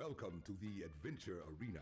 Welcome to the Adventure Arena.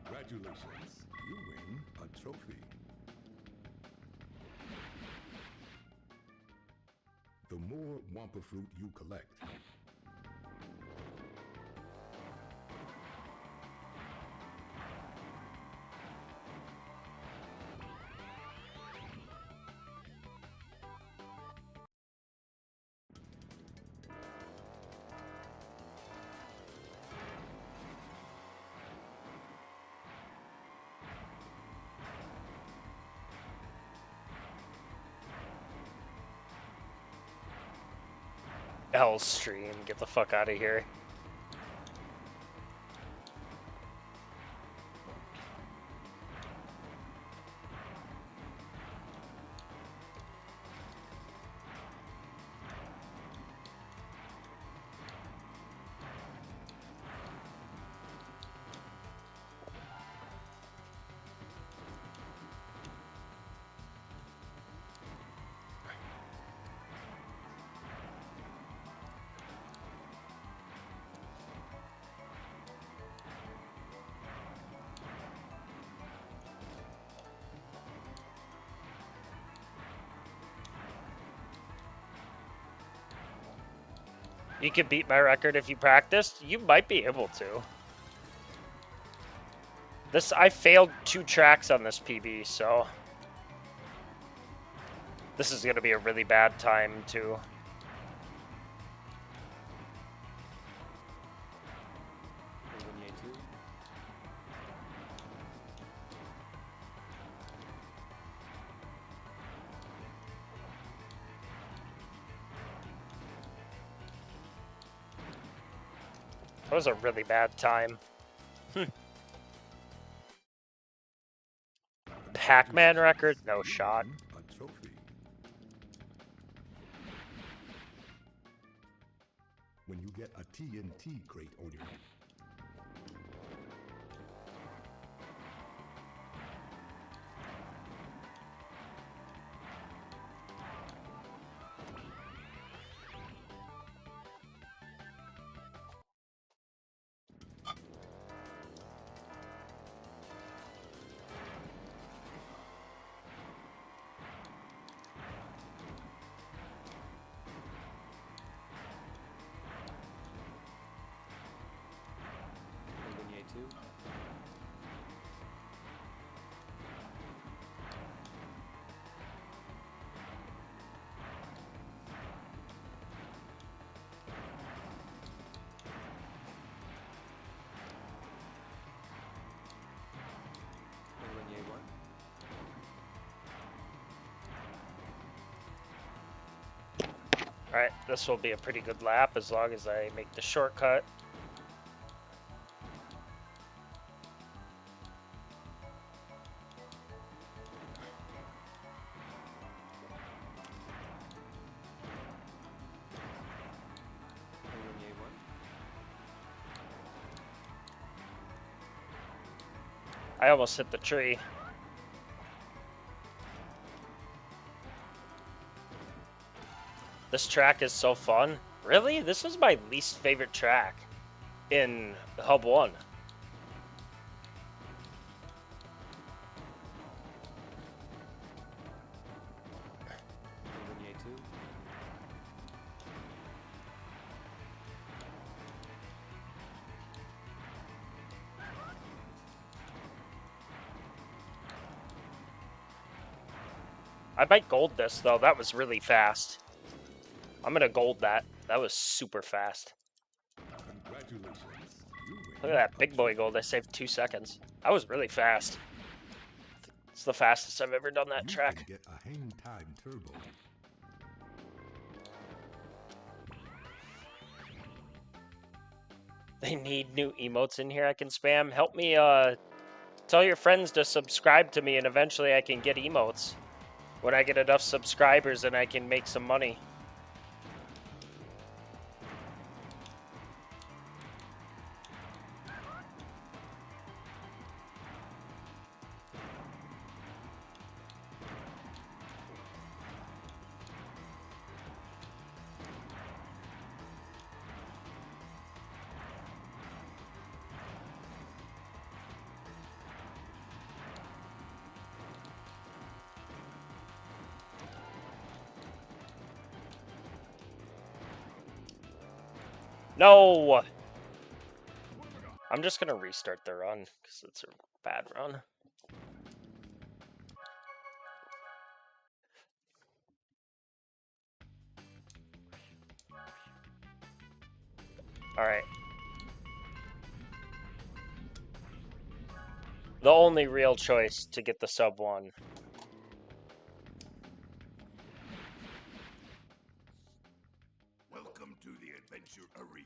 Congratulations, you win a trophy. The more Wampa fruit you collect, L stream, get the fuck out of here. You could beat my record if you practiced. You might be able to. I failed 2 tracks on this PB, so this is gonna be a really bad time too. That was a really bad time. Pac-Man record? No shot. a trophy. When you get a TNT crate on your Alright, this will be a pretty good lap as long as I make the shortcut. I almost hit the tree. This track is so fun. Really? This is my least favorite track in Hub 1. I might gold this, though. That was really fast. I'm going to gold that. That was super fast. Congratulations. Look at that big boy gold. I saved 2 seconds. That was really fast. It's the fastest I've ever done that You track. can get a hang time turbo. They need new emotes in here I can spam. Help me, tell your friends to subscribe to me, and eventually I can get emotes. When I get enough subscribers and I can make some money. No! I'm just gonna restart the run, because it's a bad run. Alright. The only real choice to get the sub 1. Welcome to the adventure arena.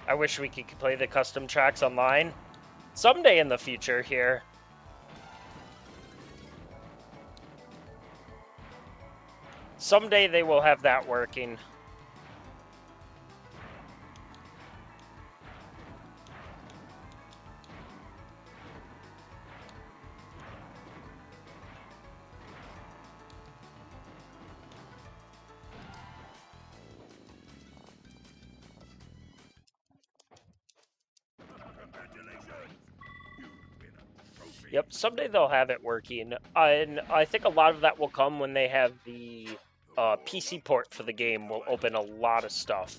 I wish we could play the custom tracks online. Someday in the future here. Someday they will have that working. Yep, someday they'll have it working. And I think a lot of that will come when they have the PC port for the game will open a lot of stuff.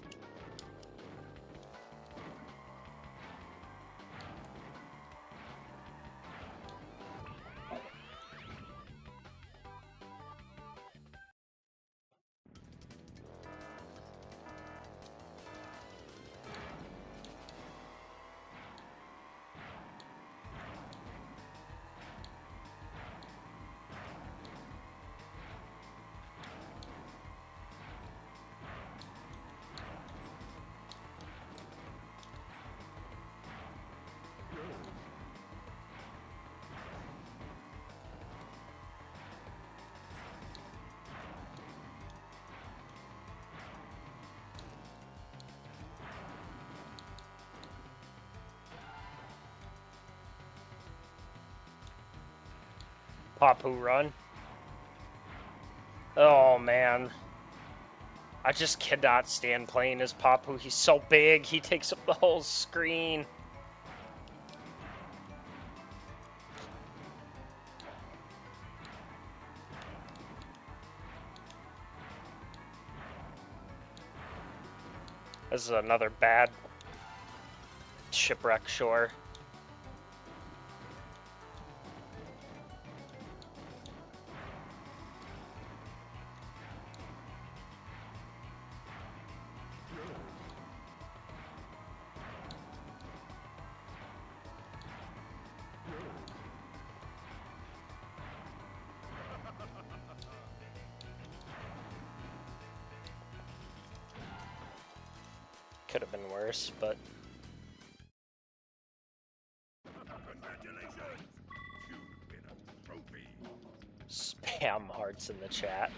Papu run. Oh man. I just cannot stand playing as Papu. He's so big, he takes up the whole screen. This is another bad shipwreck shore. Could have been worse, but... Congratulations! You win a trophy. Spam hearts in the chat.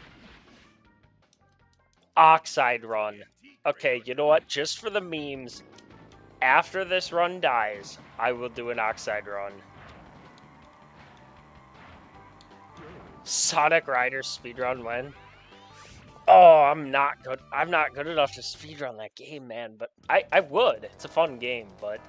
Oxide run. Okay, you know what? Just for the memes, after this run dies, I will do an Oxide run. Sonic Riders speedrun when? Oh, I'm not good. I'm not good enough to speedrun that game, man. But I would. It's a fun game, but...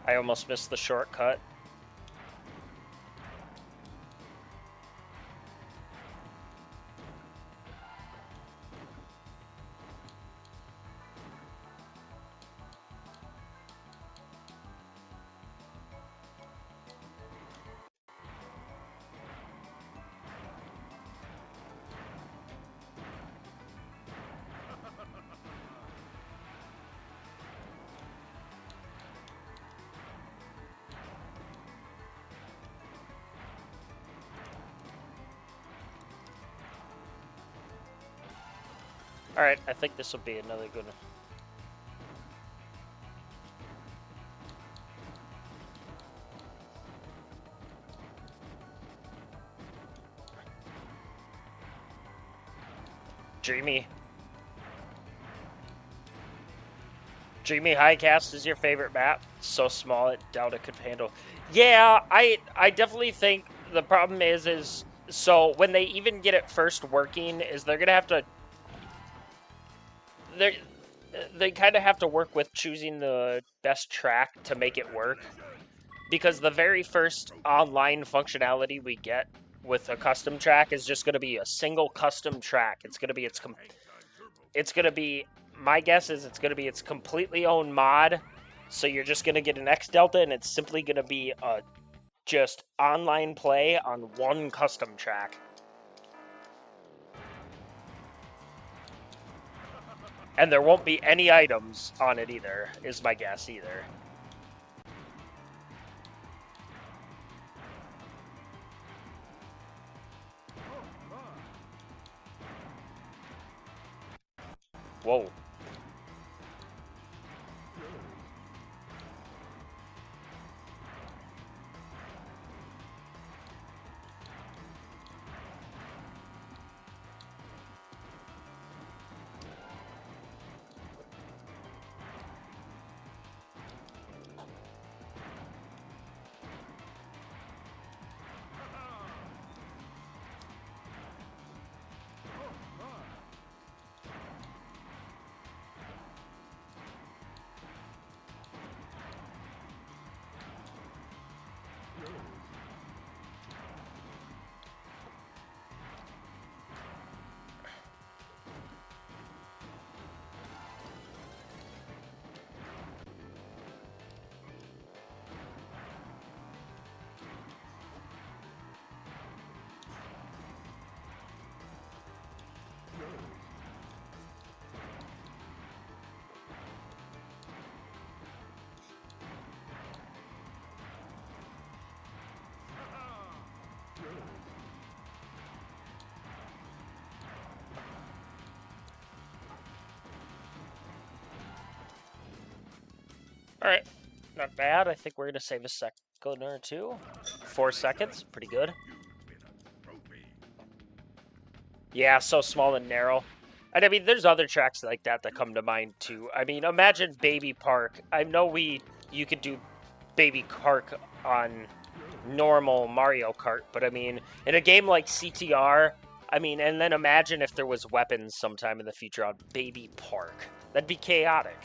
I almost missed the shortcut. Alright, I think this will be another good one. Dreamy. Dreamy Highcast is your favorite map? So small, I doubt it could handle. Yeah, I definitely think the problem is so when they even get it first working, is they're gonna have to they kind of have to work with choosing the best track to make it work, because the very first online functionality we get with a custom track is just going to be a single custom track. It's going to be my guess is it's going to be its completely own mod. So you're just going to get an X Delta, and it's simply going to be a just online play on one custom track. And there won't be any items on it either, is my guess either. Whoa. Alright, not bad. I think we're going to save a second or two. 4 seconds, pretty good. Yeah, so small and narrow. And I mean, there's other tracks like that that come to mind too. I mean, imagine Baby Park. I know you could do Baby Park on normal Mario Kart, but I mean, in a game like CTR, I mean, and then imagine if there was weapons sometime in the future on Baby Park. That'd be chaotic.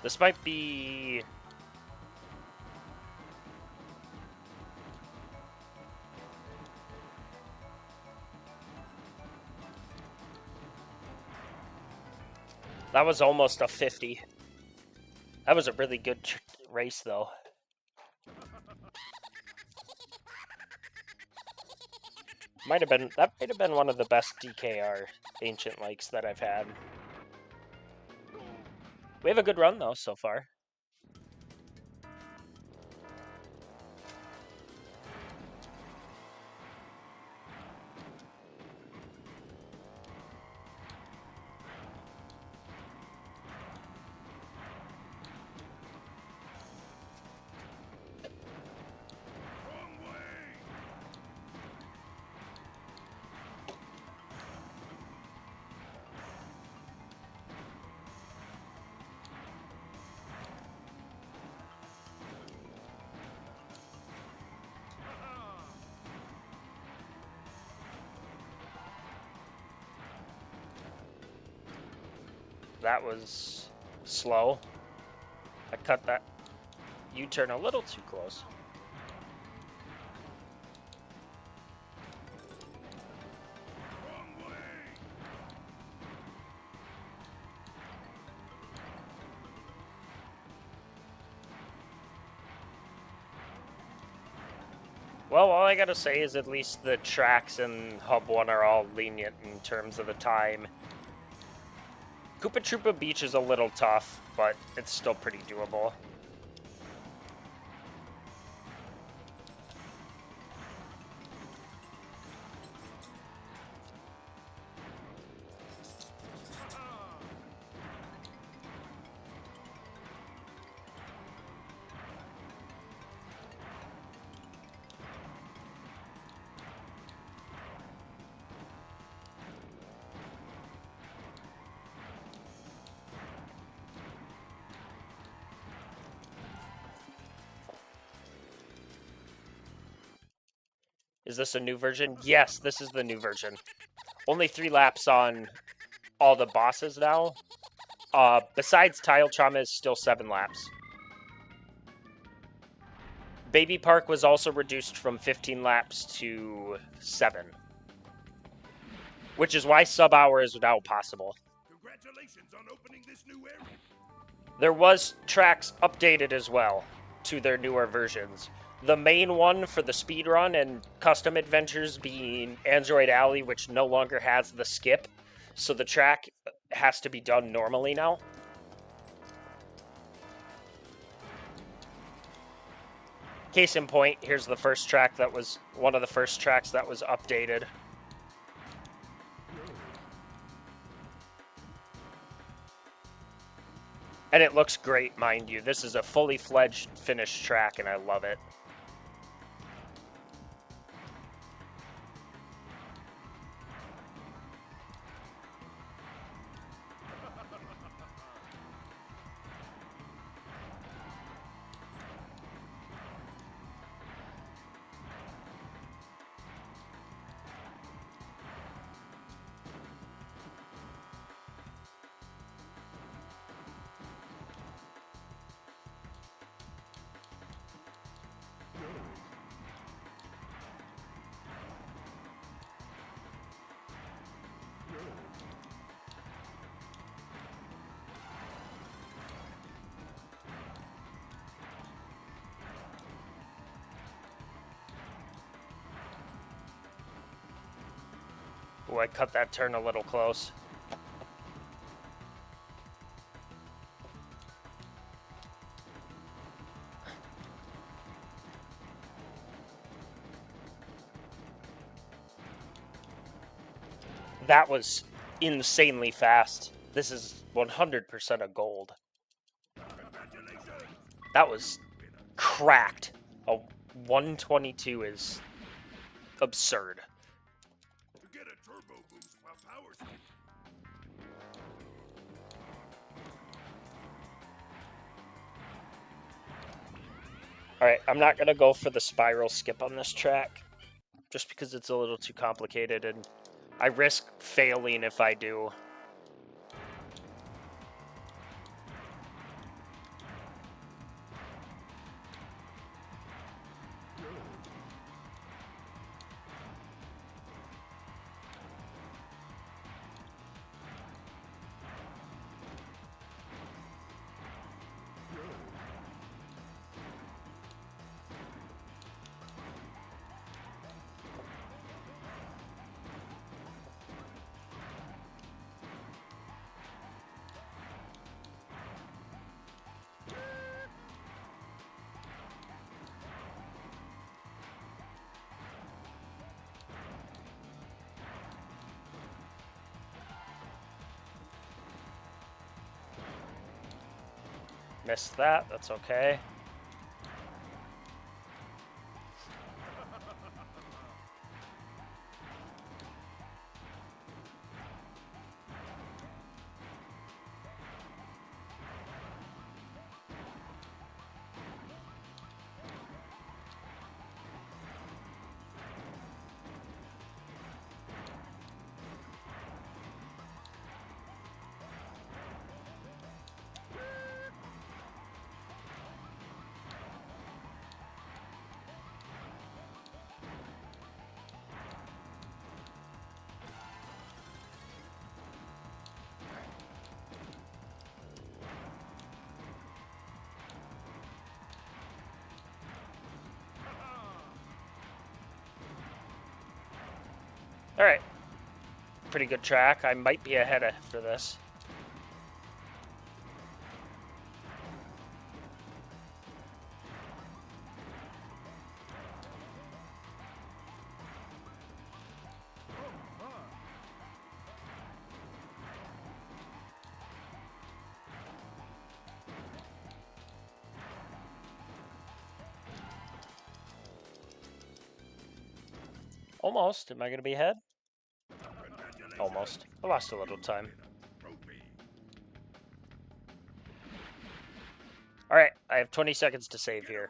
This might be... That was almost a 50. That was a really good race, though. That might have been one of the best DKR Ancient Lakes that I've had. We have a good run, though, so far. That was slow. I cut that U-turn a little too close. Well, all I gotta say is at least the tracks in Hub 1 are all lenient in terms of the time. Koopa Troopa Beach is a little tough, but it's still pretty doable. Is this a new version? Yes, this is the new version. Only 3 laps on all the bosses now. Besides Tile Trauma is still 7 laps. Baby Park was also reduced from 15 laps to 7. Which is why sub-hour is now possible. Congratulations on opening this new area. There was tracks updated as well to their newer versions. The main one for the speedrun and custom adventures being Android Alley, which no longer has the skip, so the track has to be done normally now. Case in point, here's the first track that was one of the first tracks that was updated. And it looks great, mind you. This is a fully fledged finished track, and I love it. Oh, I cut that turn a little close. That was insanely fast. This is 100% a gold. That was cracked. A 122 is absurd. Get a turbo boost while power. Alright, I'm not going to go for the spiral skip on this track, just because it's a little too complicated, and I risk failing if I do. Missed that. That's okay. Alright. Pretty good track. I might be ahead after this. Almost. Am I going to be ahead? Almost. I lost a little time. Alright, I have 20 seconds to save here.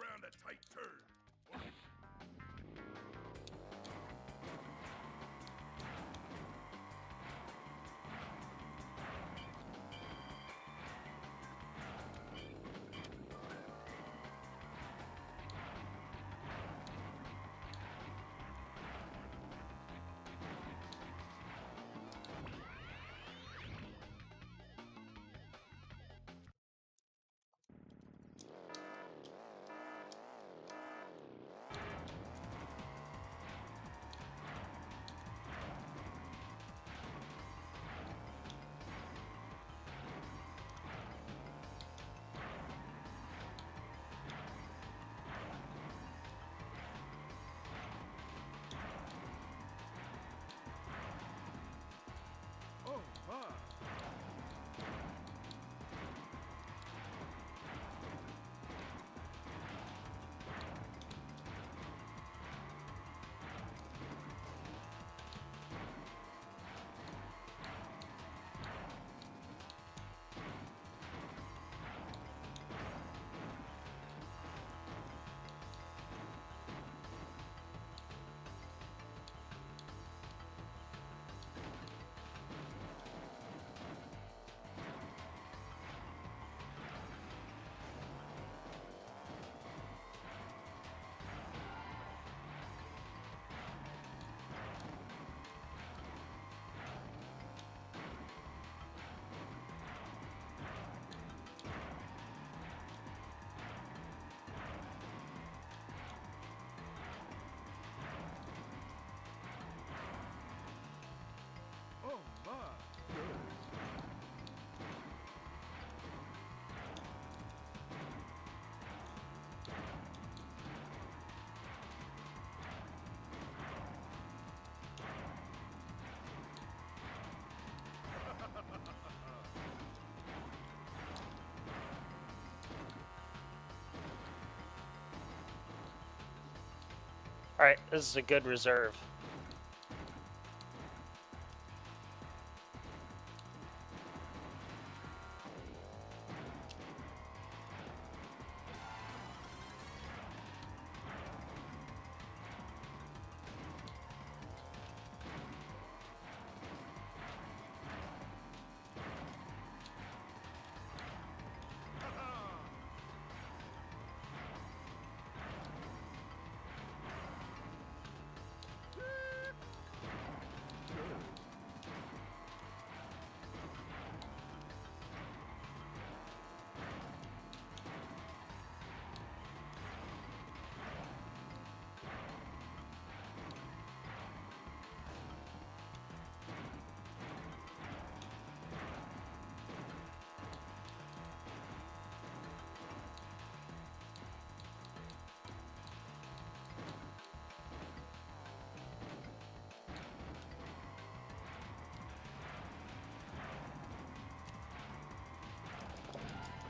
Alright, this is a good reserve.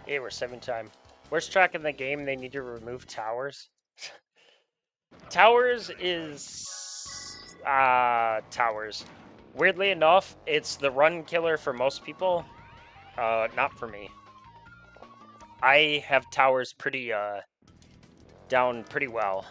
Hey, we're 7 time. Worst track in the game, they need to remove towers. Towers is... Towers. Weirdly enough, it's the run killer for most people. Not for me. I have towers pretty, down pretty well.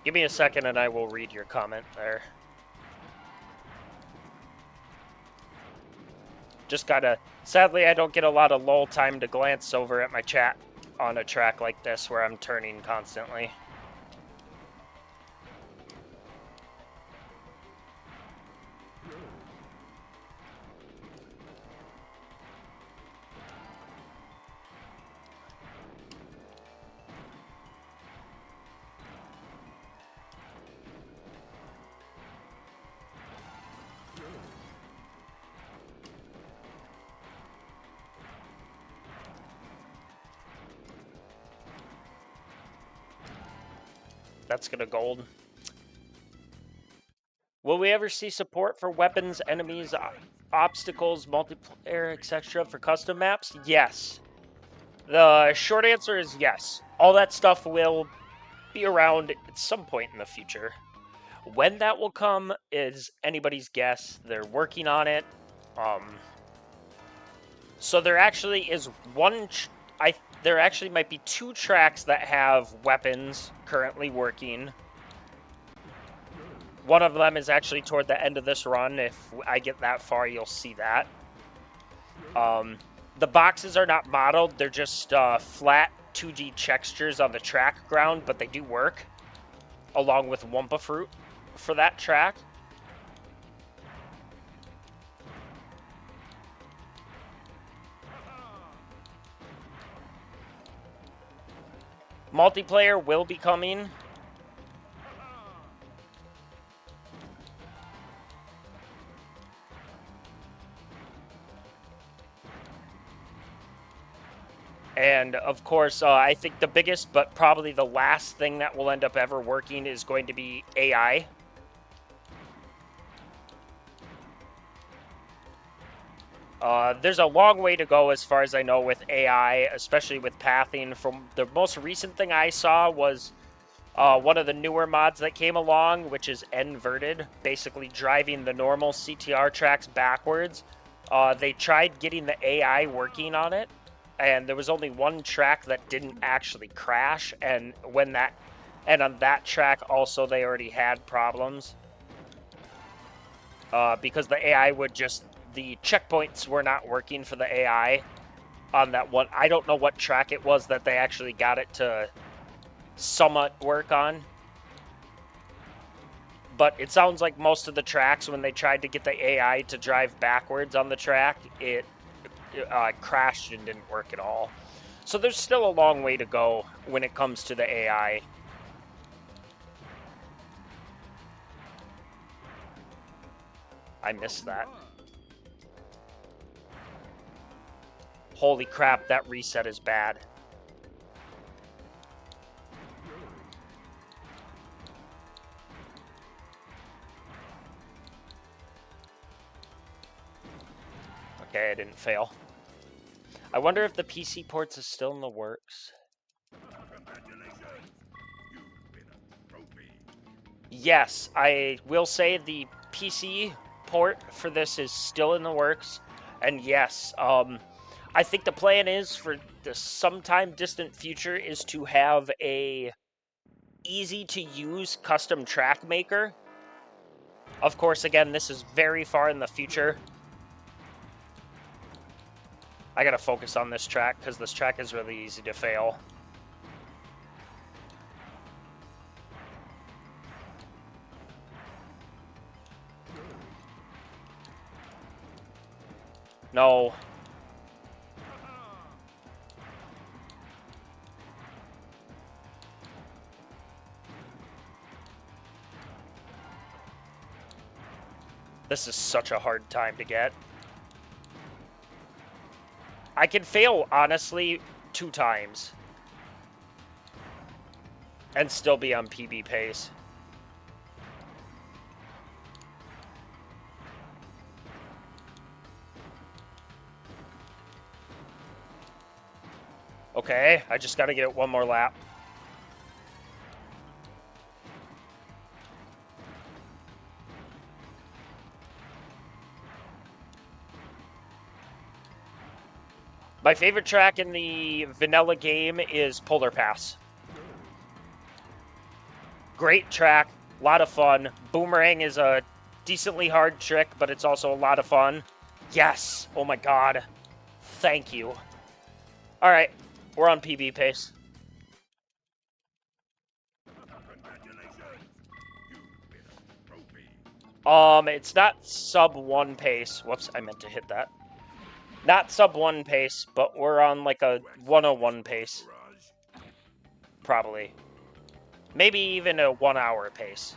Give me a second and I will read your comment there. Just gotta... Sadly, I don't get a lot of lull time to glance over at my chat on a track like this where I'm turning constantly. That's gonna gold. Will we ever see support for weapons, enemies, obstacles, multiplayer, etc. for custom maps? Yes. The short answer is yes. All that stuff will be around at some point in the future. When that will come is anybody's guess. They're working on it. So there actually is one... there actually might be 2 tracks that have weapons currently working. One of them is actually toward the end of this run. If I get that far, you'll see that. The boxes are not modeled. They're just flat 2D textures on the track ground, but they do work. Along with Wumpa Fruit for that track. Multiplayer will be coming. And of course, I think the biggest, but probably the last thing that will end up ever working is going to be AI. There's a long way to go as far as I know with AI, especially with pathing. From the most recent thing I saw was one of the newer mods that came along, which is inverted, basically driving the normal CTR tracks backwards. They tried getting the AI working on it, and there was only one track that didn't actually crash, and on that track also they already had problems. Because the AI would just... The checkpoints were not working for the AI on that one. I don't know what track it was that they actually got it to somewhat work on. But it sounds like most of the tracks, when they tried to get the AI to drive backwards on the track, it crashed and didn't work at all. So there's still a long way to go when it comes to the AI. I missed that. Holy crap, that reset is bad. Okay, I didn't fail. I wonder if the PC ports is still in the works. Yes, I will say the PC port for this is still in the works. And yes, I think the plan is for the sometime distant future is to have a easy to use custom track maker. Of course, again, this is very far in the future. I gotta focus on this track because this track is really easy to fail. No. This is such a hard time to get. I can fail, honestly, 2 times. And still be on PB pace. Okay, I just gotta get it one more lap. My favorite track in the vanilla game is Polar Pass. Great track, a lot of fun. Boomerang is a decently hard trick, but it's also a lot of fun. Yes! Oh my god. Thank you. Alright, we're on PB pace. It's not sub 1 pace. Whoops, I meant to hit that. Not sub 1 pace, but we're on like a 101 pace. Probably. Maybe even a 1 hour pace.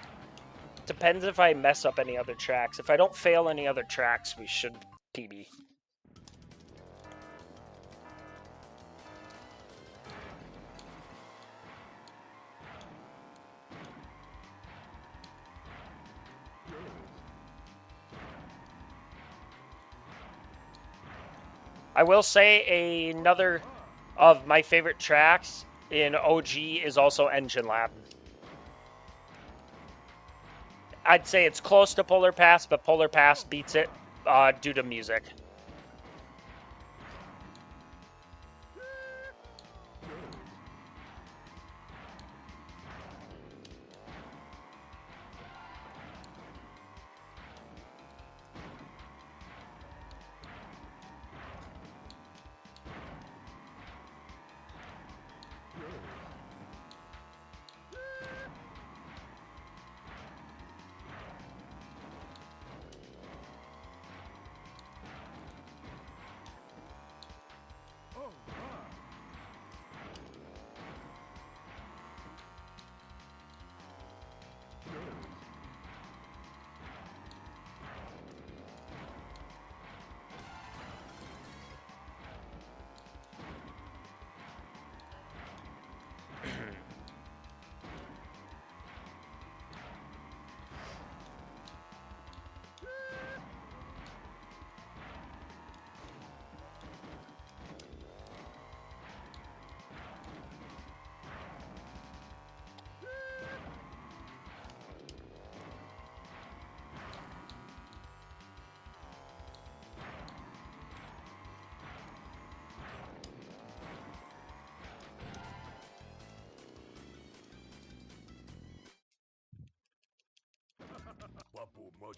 Depends if I mess up any other tracks. If I don't fail any other tracks, we should PB. I will say another of my favorite tracks in OG is also Engine Lab. I'd say it's close to Polar Pass, but Polar Pass beats it due to music.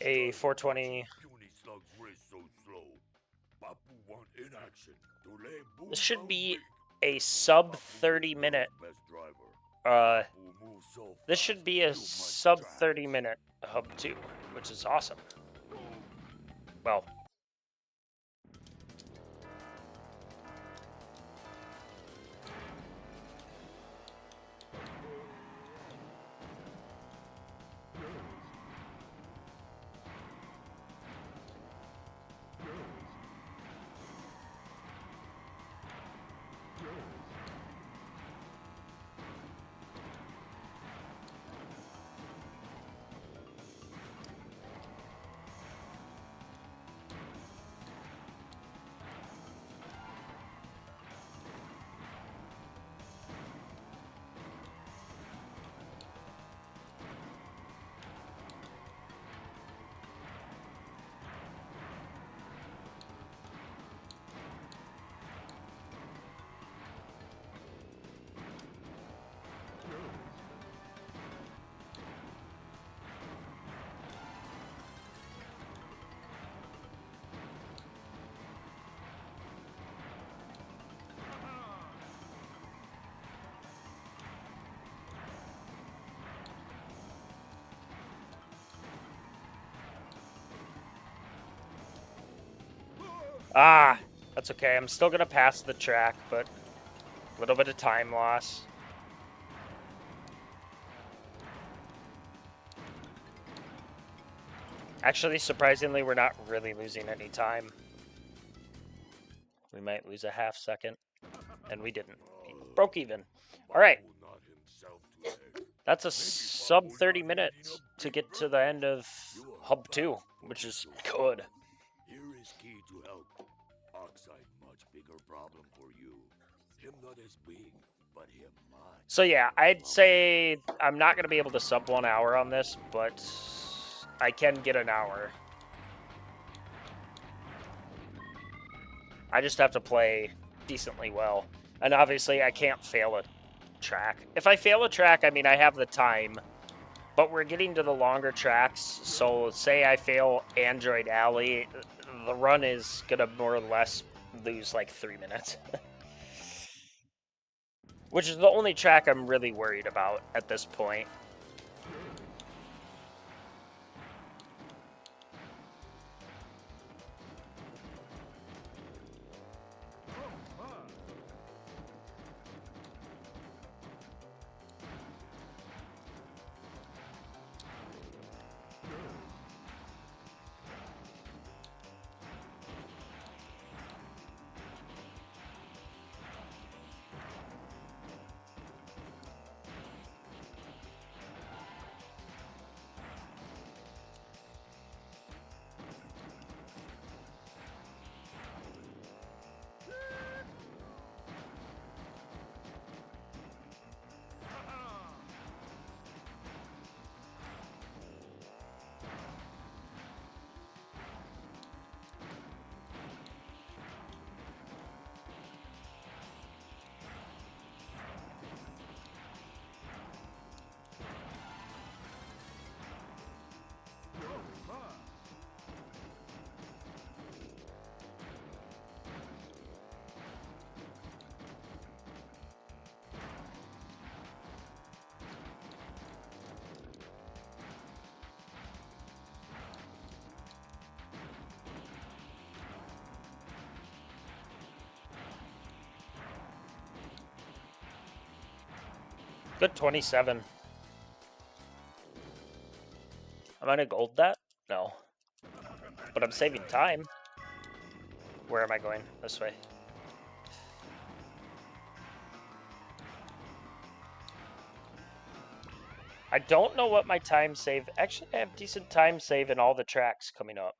A 420. This should be a sub 30 minute. This should be a sub 30 minute hub 2, which is awesome. Well, that's okay. I'm still gonna pass the track, but a little bit of time loss. Actually, surprisingly, we're not really losing any time. We might lose a half second, and we didn't. Broke even. All right. That's a sub 30 minutes to get to the end of Hub 2, which is good. Here is key to help. Oxide much bigger problem for you. Him not as big, but him much. So yeah, I'd say I'm not going to be able to sub 1 hour on this, but I can get an hour. I just have to play decently well. And obviously I can't fail a track. If I fail a track, I mean, I have the time. But we're getting to the longer tracks, so say I fail Android Alley, the run is going to more or less lose like 3 minutes. Which is the only track I'm really worried about at this point. Good 27. Am I gonna gold that? No. But I'm saving time. Where am I going? This way. I don't know what my time save... Actually, I have decent time save in all the tracks coming up.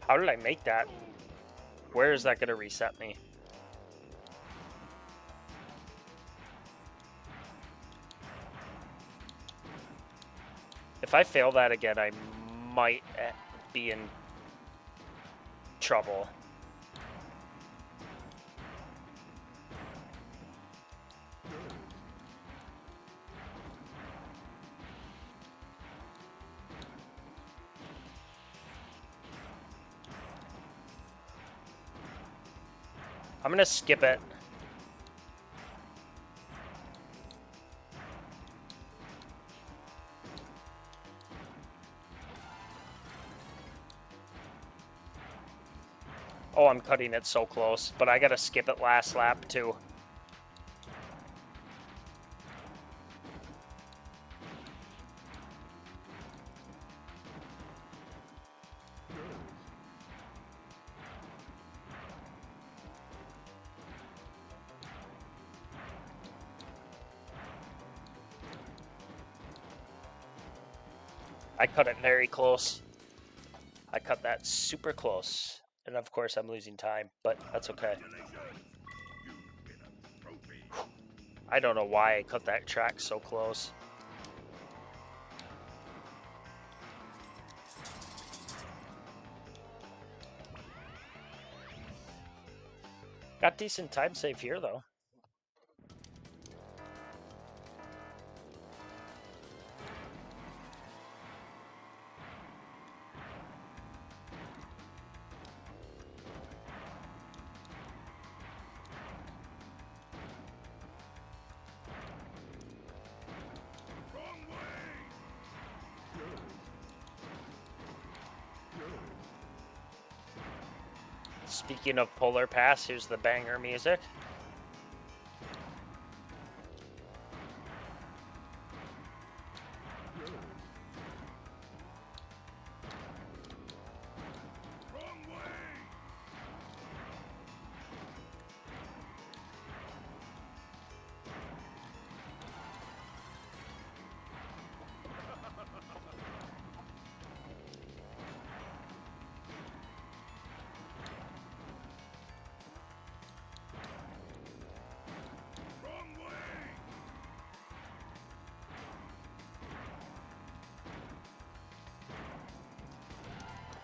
How did I make that? Where is that going to reset me? If I fail that again, I might be in trouble. I'm gonna skip it. Oh, I'm cutting it so close, but I gotta skip it last lap too. I cut it very close. I cut that super close. And of course I'm losing time, but that's okay. I don't know why I cut that track so close. Got decent time save here though. Speaking of Polar Pass, here's the banger music.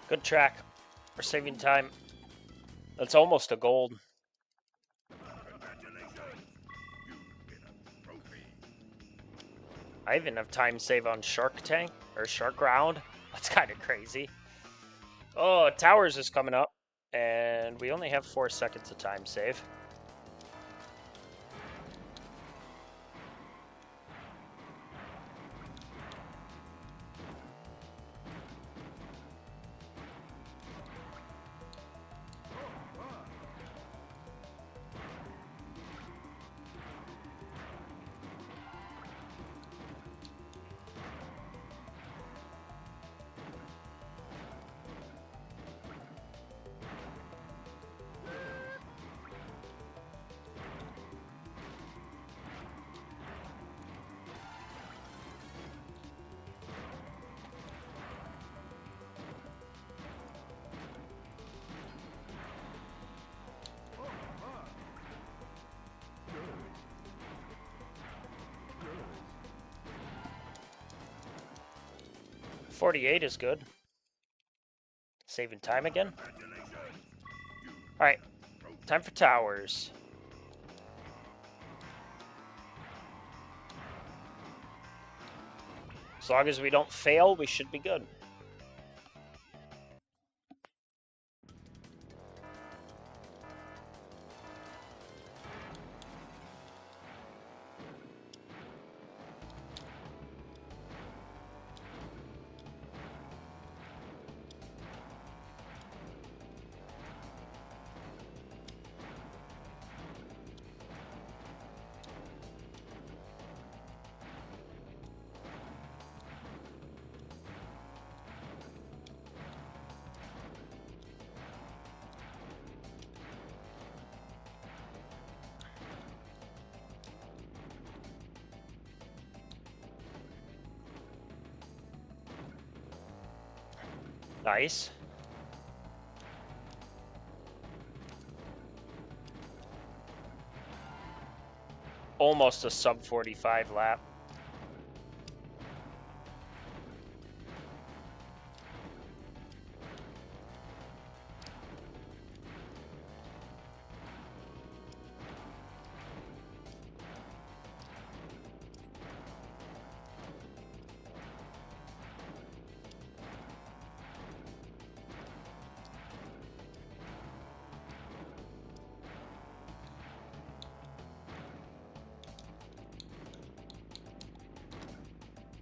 Good track. We're saving time. That's almost a gold. I even have time save on Shark Tank or Shark Ground. That's kind of crazy. Oh, Towers is coming up, and we only have 4 seconds of time save. .48 is good. Saving time again. All right, time for Towers. As long as we don't fail, we should be good. Nice. Almost a sub 45 lap.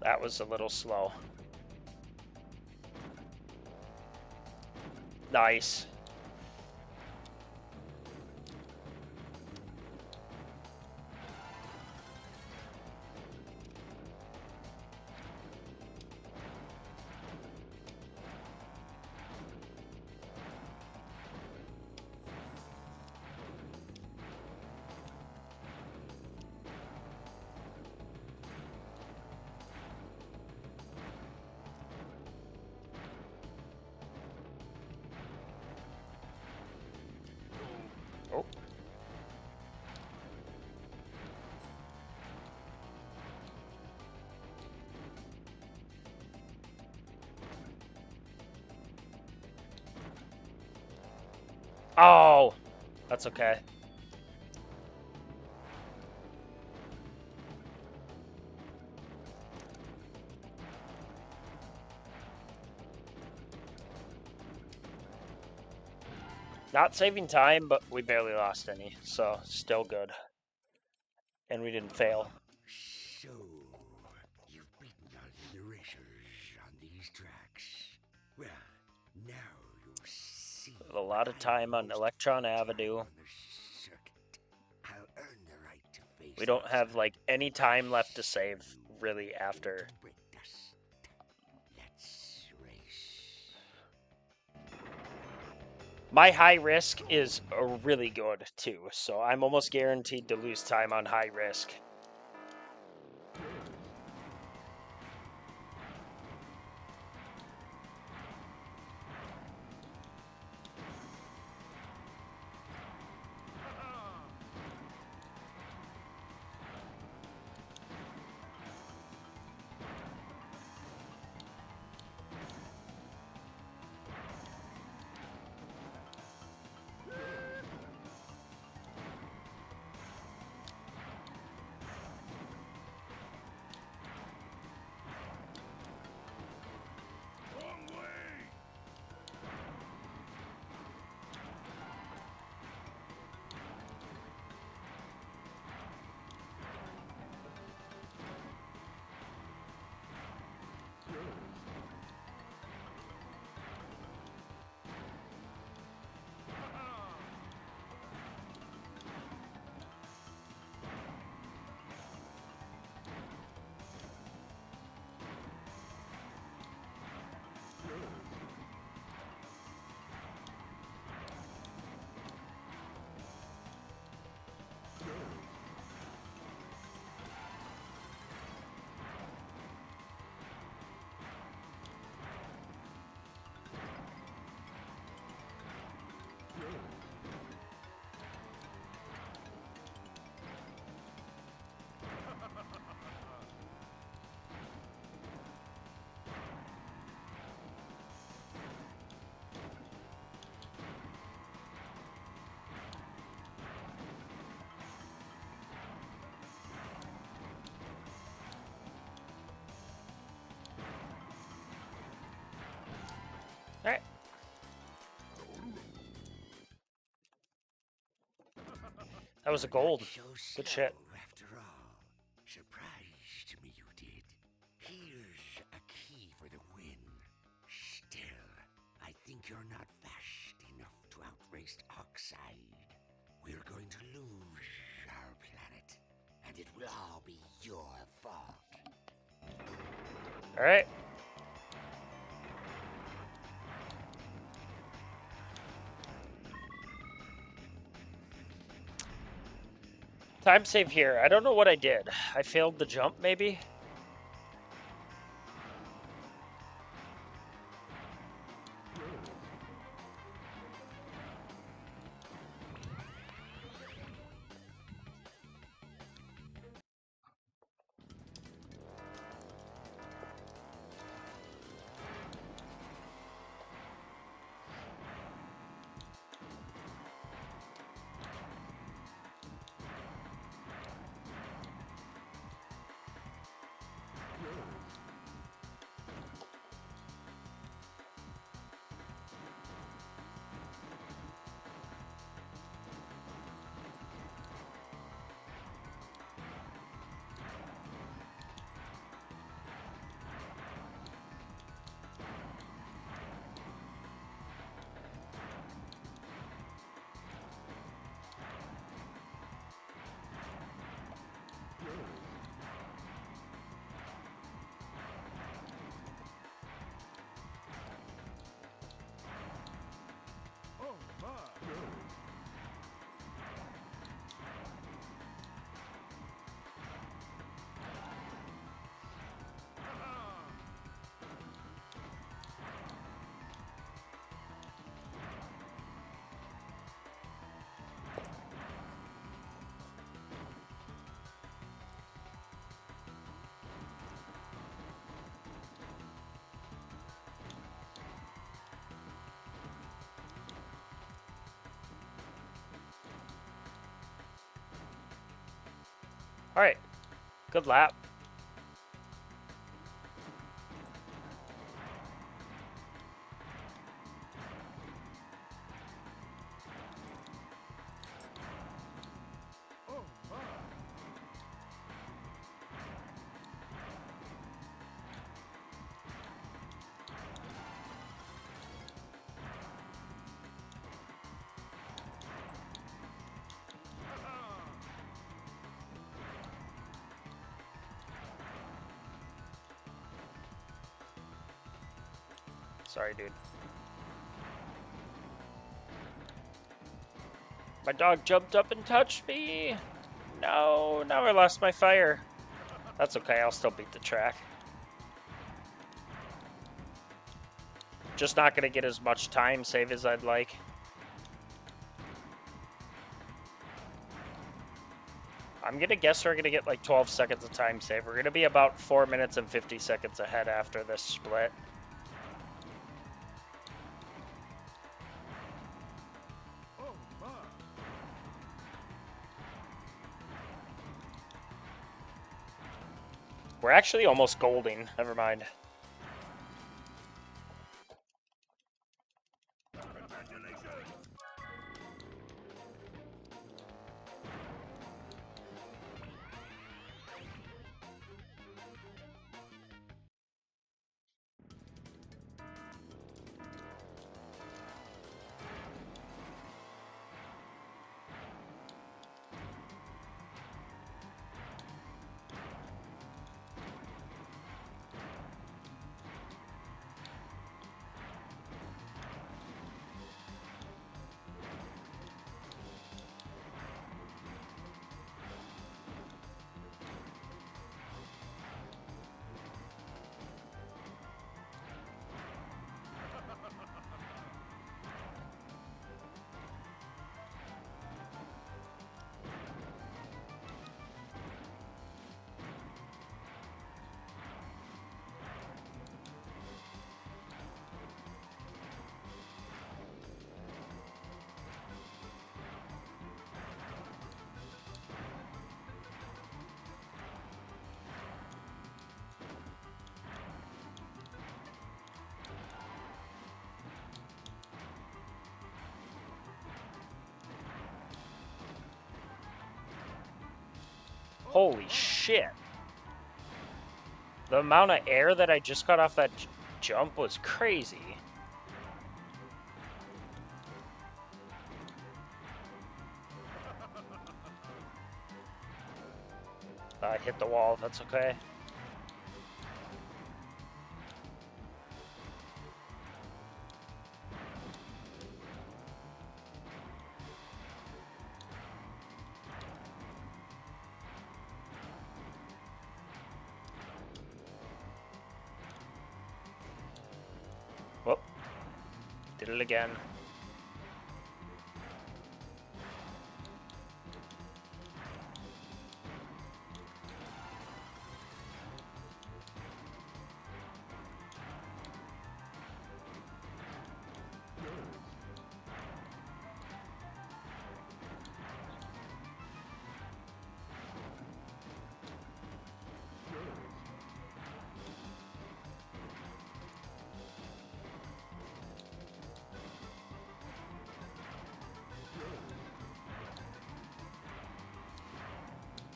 That was a little slow. Nice. Oh. Oh, that's okay. Not saving time, but we barely lost any, so still good. And we didn't fail. So, you've beaten all the racers on these tracks. Well, now you'll see. have a lot of time on Electron Avenue. We don't have like any time left to save really after. My high risk is really good too, so I'm almost guaranteed to lose time on high risk. All right. That was a gold. Good shit. After all, surprised me you did. Here's a key for the win. Still, I think you're not fast enough to outrace Oxide. We're going to lose our planet, and it will all be your fault. All right. Time save here. I don't know what I did. I failed the jump, maybe? All right. Good lap. Sorry, dude. My dog jumped up and touched me. No, now I lost my fire. That's okay, I'll still beat the track. Just not going to get as much time save as I'd like. I'm going to guess we're going to get like 12 seconds of time save. We're going to be about 4 minutes and 50 seconds ahead after this split. We're actually almost golding. Never mind. Holy shit. The amount of air that I just got off that jump was crazy. I hit the wall, that's okay. Whoop. Did it again.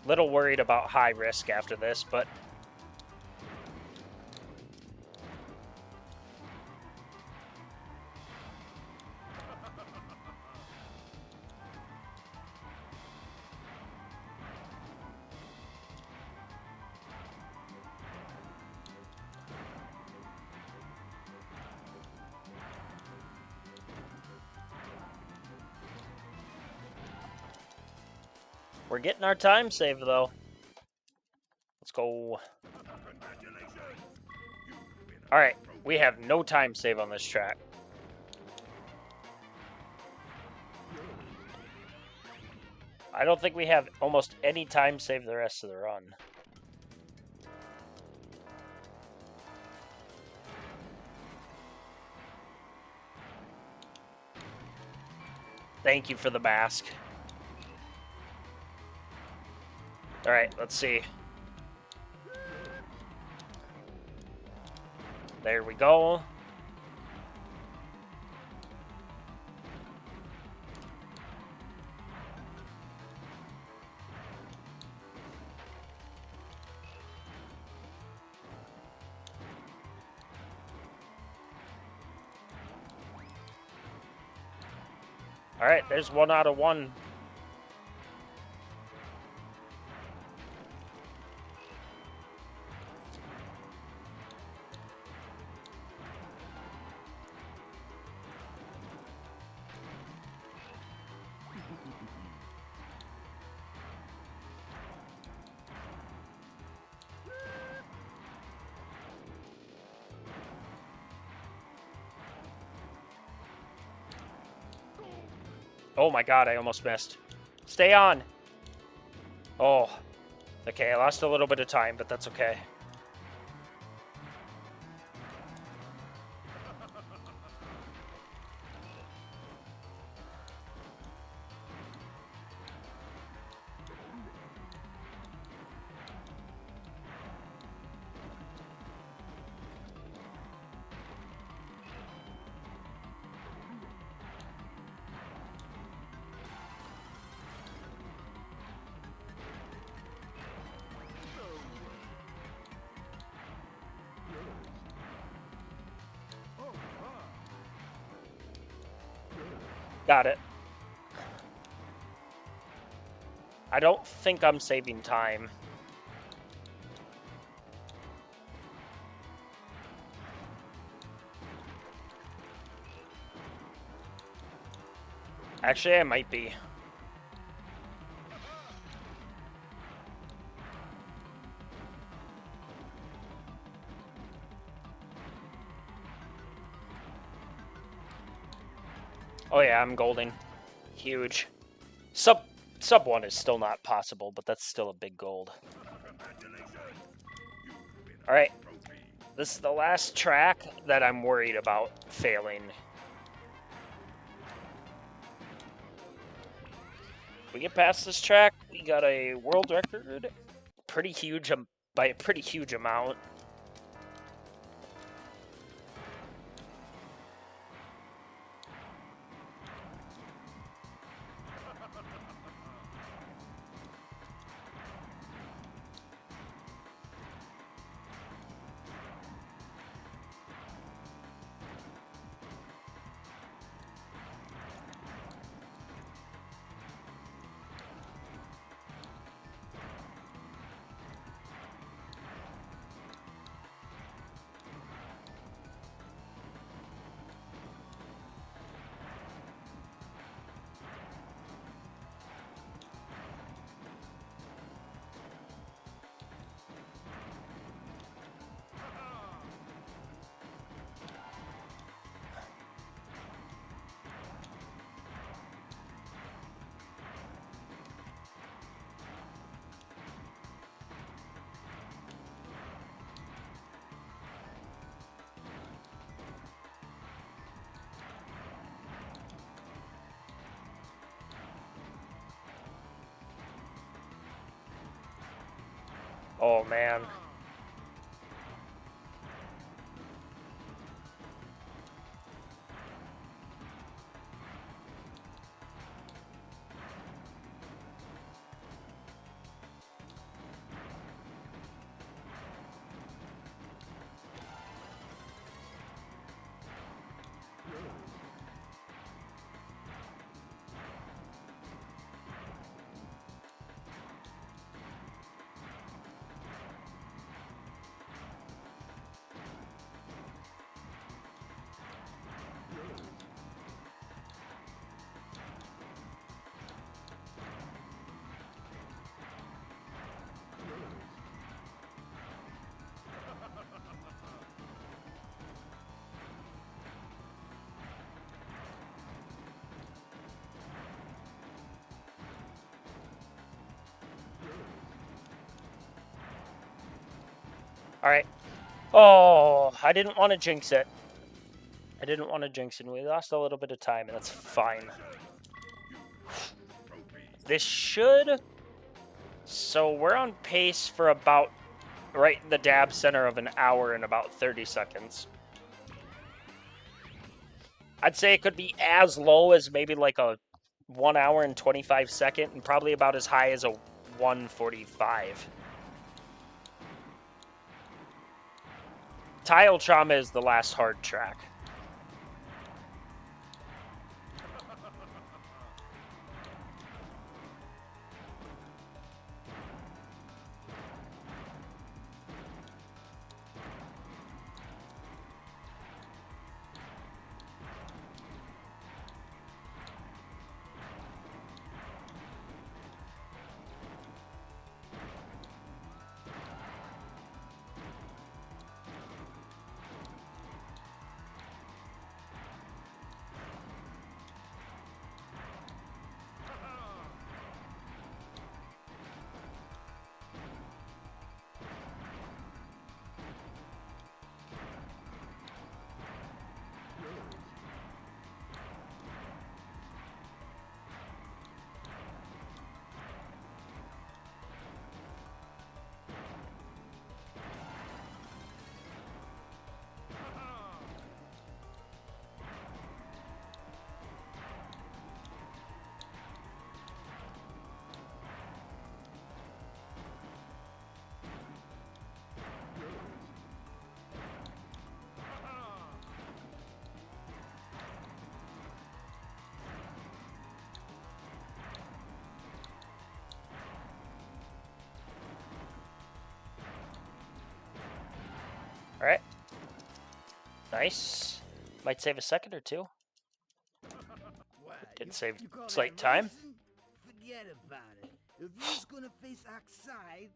Little worried about high risk after this, but we're getting our time saved though. Let's go. Alright, we have no time save on this track. I don't think we have almost any time save the rest of the run. Thank you for the mask. Alright, let's see. There we go. Alright, there's 1 out of 1. Oh my god, I almost missed. Stay on. Oh. Okay, I lost a little bit of time, but that's okay. Got it. I don't think I'm saving time. Actually, I might be. Oh yeah, I'm golding. Huge. Sub 1 is still not possible, but that's still a big gold. Alright. This is the last track that I'm worried about failing. If we get past this track, we got a world record. Pretty huge, by a pretty huge amount. Oh man. Alright. Oh, I didn't want to jinx it. I didn't want to jinx it. We lost a little bit of time, and that's fine. This should... So we're on pace for about right in the dab center of an hour and about 30 seconds. I'd say it could be as low as maybe like a 1 hour and 25 second, and probably about as high as a 1:45. Tile Trauma is the last hard track. Alright. Nice. Might save a second or two. Did save slight time. Forget about it. If you's gonna face outside,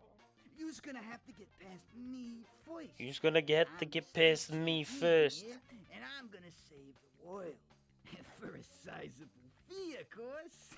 you's gonna have to get past me first. You's gonna get past me first. Yeah? And I'm gonna save the world. For a sizable fee, of course.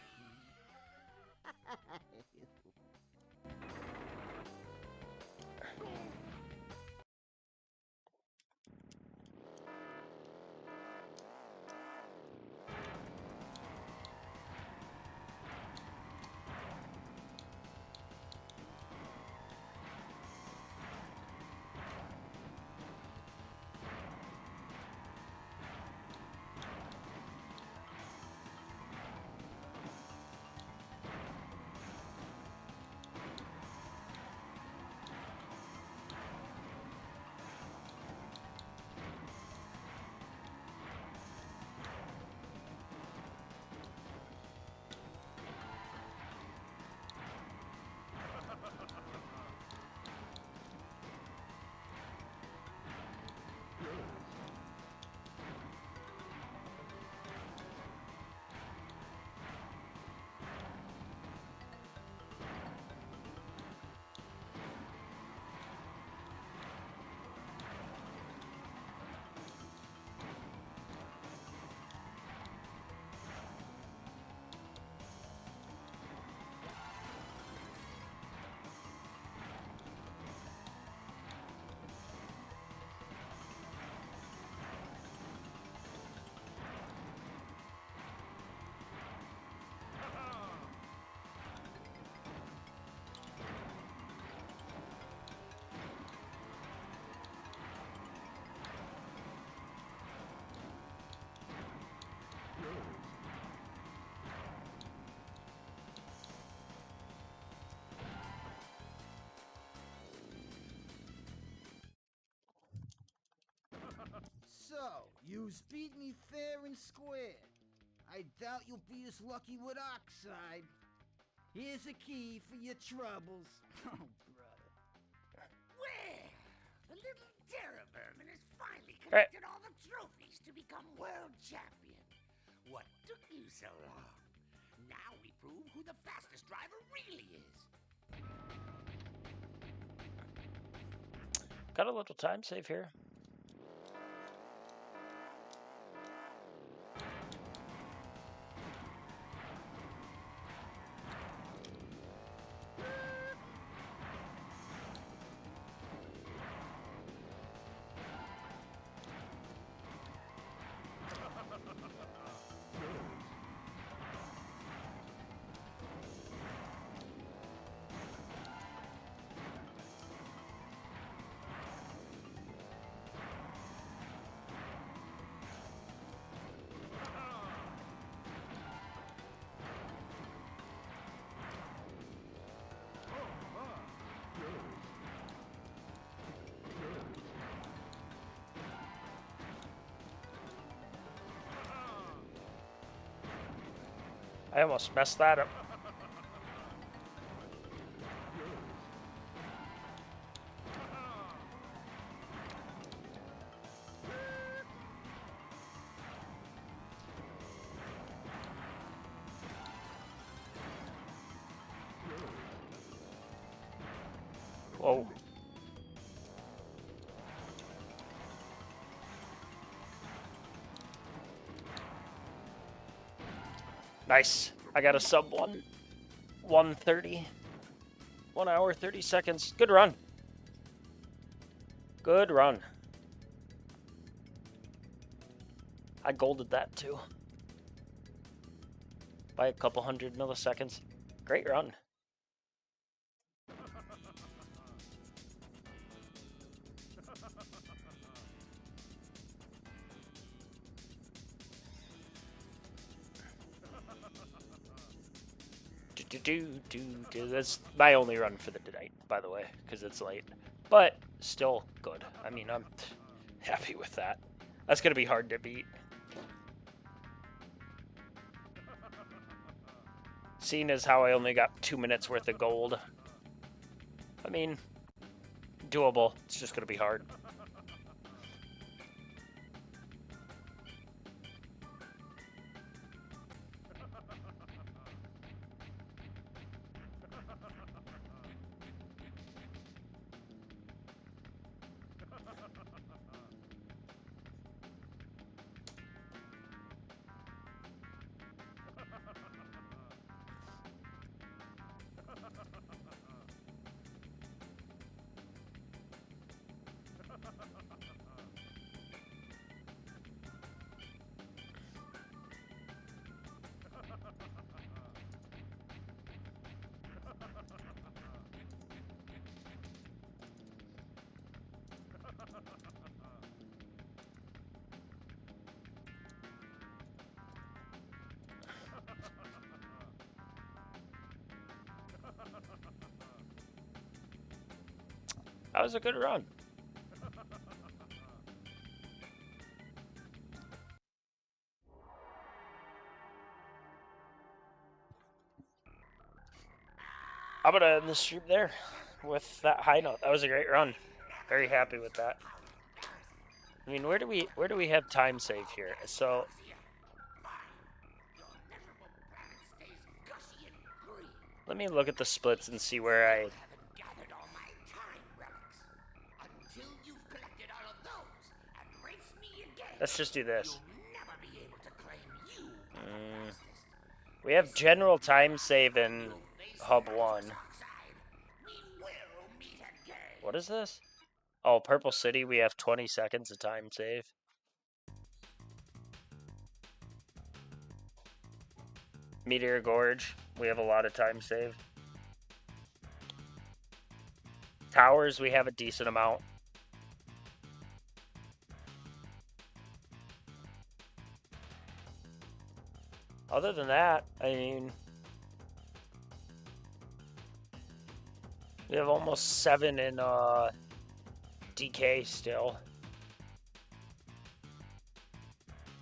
So, you's beat me fair and square. I doubt you'll be as lucky with Oxide. Here's a key for your troubles. Oh, brother. Well, the little terror vermin has finally collected all the trophies to become world champion. What took you so long? Now we prove who the fastest driver really is. Got a little time save here. I almost messed that up. Whoa. Nice. I got a sub 1:30. 1 hour 30 seconds. Good run. Good run. I golded that too. By a couple hundred milliseconds. Great run. That's my only run for the night, by the way, because it's late. But still good. I mean, I'm happy with that. That's going to be hard to beat. Seeing as how I only got 2 minutes worth of gold. I mean, doable. It's just going to be hard. That was a good run. I'm gonna end the stream there with that high note. That was a great run. Very happy with that. I mean, where do we have time save here? So let me look at the splits and see where I. Let's just do this. We have general time save in Hub 1. What is this? Oh, Purple City, we have 20 seconds of time save. Meteor Gorge, we have a lot of time save. Towers, we have a decent amount. Other than that, I mean, we have almost 7 in DK still.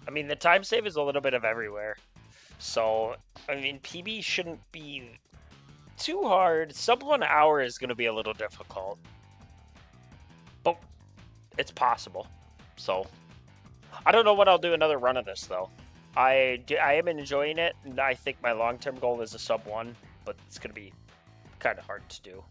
I mean, the time save is a little bit of everywhere. So, I mean, PB shouldn't be too hard. Sub 1 hour is going to be a little difficult. But it's possible. So, I don't know what I'll do another run of this, though. I am enjoying it, and I think my long-term goal is a sub 1, but it's going to be kind of hard to do.